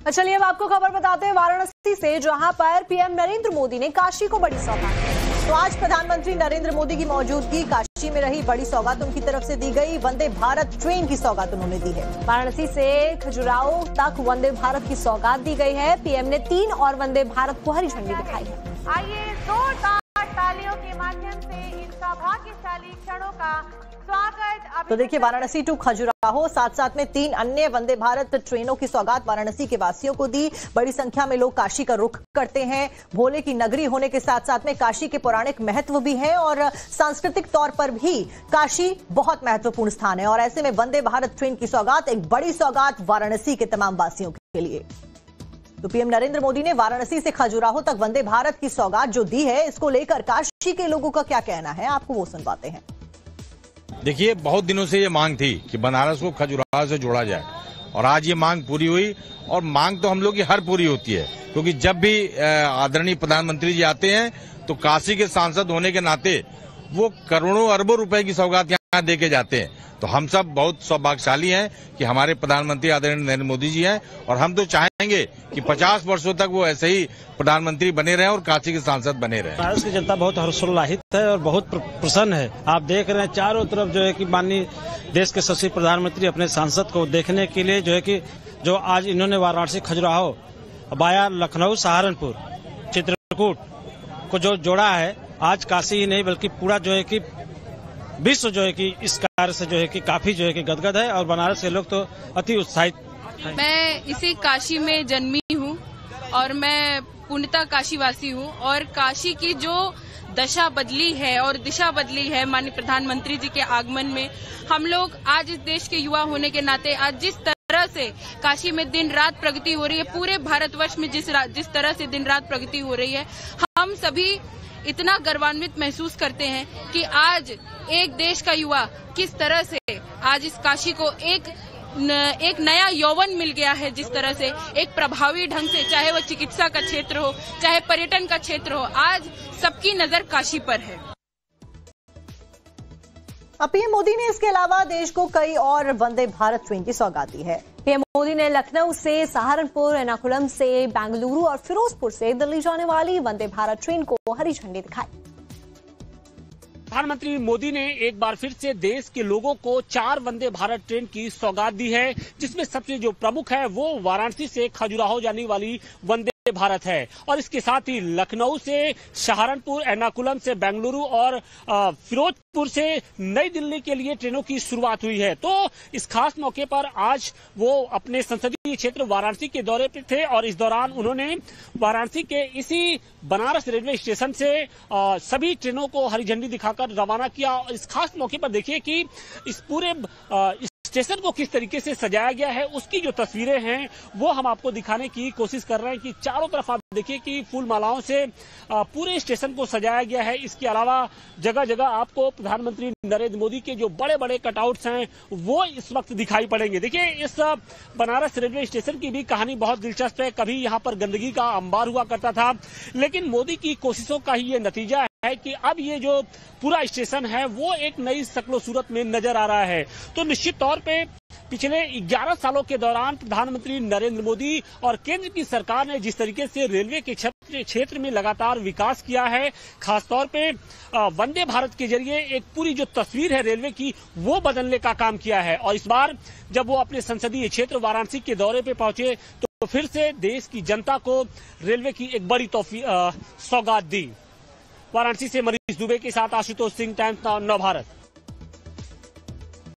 चलिए अब आपको खबर बताते हैं वाराणसी से, जहां पर पीएम नरेंद्र मोदी ने काशी को बड़ी सौगात दी। तो आज प्रधानमंत्री नरेंद्र मोदी की मौजूदगी काशी में रही। बड़ी सौगात उनकी तरफ से दी गई। वंदे भारत ट्रेन की सौगात उन्होंने दी है। वाराणसी से खजुराहो तक वंदे भारत की सौगात दी गई है। पीएम ने 3 और वंदे भारत को हरी झंडी दिखाई है। आइए जोरदार तालियों के माध्यम से इन सौभाग्यशाली क्षणों का स्वागत। तो देखिए, वाराणसी टू खजुराहो, साथ साथ में 3 अन्य वंदे भारत ट्रेनों की सौगात वाराणसी के वासियों को दी। बड़ी संख्या में लोग काशी का रुख करते हैं। भोले की नगरी होने के साथ साथ में काशी के पौराणिक महत्व भी है और सांस्कृतिक तौर पर भी काशी बहुत महत्वपूर्ण स्थान है। और ऐसे में वंदे भारत ट्रेन की सौगात एक बड़ी सौगात वाराणसी के तमाम वासियों के लिए। तो पीएम नरेंद्र मोदी ने वाराणसी से खजुराहो तक वंदे भारत की सौगात जो दी है, इसको लेकर काशी के लोगों का क्या कहना है, आपको वो सुनवाते हैं। देखिए, बहुत दिनों से ये मांग थी कि बनारस को खजुराहो से जोड़ा जाए और आज ये मांग पूरी हुई। और मांग तो हम लोग की हर पूरी होती है, क्योंकि जब भी आदरणीय प्रधानमंत्री जी आते हैं तो काशी के सांसद होने के नाते वो करोड़ों अरबों रुपए की सौगात यहाँ दे के जाते हैं। तो हम सब बहुत सौभाग्यशाली हैं कि हमारे प्रधानमंत्री आदरणीय नरेंद्र मोदी जी हैं और हम तो चाहेंगे कि 50 वर्षों तक वो ऐसे ही प्रधानमंत्री बने रहें और काशी के सांसद बने रहें। बनारस की जनता बहुत हर्षोल्लासित है और बहुत प्रसन्न है। आप देख रहे हैं चारों तरफ जो है कि माननीय देश के यशस्वी प्रधानमंत्री अपने सांसद को देखने के लिए जो है कि जो आज इन्होंने वाराणसी खजुराहो वाया लखनऊ सहारनपुर चित्रकूट को जो जोड़ा है, आज काशी ही नहीं बल्कि पूरा जो है कि विश्व जो है कि इस कार्य से जो है कि काफी जो है कि गदगद है और बनारस के लोग तो अति उत्साहित हैं। मैं इसी काशी में जन्मी हूँ और मैं पूर्णतः काशीवासी हूँ और काशी की जो दशा बदली है और दिशा बदली है माननीय प्रधानमंत्री जी के आगमन में, हम लोग आज इस देश के युवा होने के नाते आज जिस तरह से काशी में दिन रात प्रगति हो रही है, पूरे भारतवर्ष में जिस तरह से दिन रात प्रगति हो रही है, हम सभी इतना गर्वान्वित महसूस करते हैं कि आज एक देश का युवा किस तरह से आज इस काशी को एक नया यौवन मिल गया है। जिस तरह से एक प्रभावी ढंग से, चाहे वो चिकित्सा का क्षेत्र हो, चाहे पर्यटन का क्षेत्र हो, आज सबकी नजर काशी पर है। पीएम मोदी ने इसके अलावा देश को कई और वंदे भारत ट्रेन की सौगात दी है। पीएम मोदी ने लखनऊ से सहारनपुर, एर्नाकुलम से बेंगलुरु और फिरोजपुर से दिल्ली जाने वाली वंदे भारत ट्रेन को हरी झंडी दिखाई। प्रधानमंत्री मोदी ने एक बार फिर से देश के लोगों को 4 वंदे भारत ट्रेन की सौगात दी है, जिसमें सबसे जो प्रमुख है वो वाराणसी से खजुराहो जाने वाली वंदे भारत है। और इसके साथ ही लखनऊ से सहारनपुर, एर्नाकुलम से बेंगलुरु और फिरोजपुर से नई दिल्ली के लिए ट्रेनों की शुरुआत हुई है। तो इस खास मौके पर आज वो अपने संसदीय क्षेत्र वाराणसी के दौरे पर थे और इस दौरान उन्होंने वाराणसी के इसी बनारस रेलवे स्टेशन से सभी ट्रेनों को हरी झंडी दिखाकर रवाना किया। और इस खास मौके पर देखिए कि इस पूरे स्टेशन को किस तरीके से सजाया गया है, उसकी जो तस्वीरें हैं वो हम आपको दिखाने की कोशिश कर रहे हैं कि चारों तरफ आप देखिए कि फूल मालाओं से पूरे स्टेशन को सजाया गया है। इसके अलावा जगह जगह आपको प्रधानमंत्री नरेंद्र मोदी के जो बड़े बड़े कटआउट्स हैं वो इस वक्त दिखाई पड़ेंगे। देखिए, इस बनारस रेलवे स्टेशन की भी कहानी बहुत दिलचस्प है। कभी यहाँ पर गंदगी का अंबार हुआ करता था, लेकिन मोदी की कोशिशों का ही ये नतीजा है कि अब ये जो पूरा स्टेशन है वो एक नई शक्लो सूरत में नजर आ रहा है। तो निश्चित तौर पे पिछले 11 सालों के दौरान प्रधानमंत्री नरेंद्र मोदी और केंद्र की सरकार ने जिस तरीके से रेलवे के क्षेत्र में लगातार विकास किया है, खासतौर पे वंदे भारत के जरिए एक पूरी जो तस्वीर है रेलवे की वो बदलने का काम किया है। और इस बार जब वो अपने संसदीय क्षेत्र वाराणसी के दौरे पे पहुंचे तो फिर से देश की जनता को रेलवे की एक बड़ी सौगात दी। वाराणसी से मनीष दुबे के साथ आशुतोष सिंह, टाइम्स नाउ नव भारत।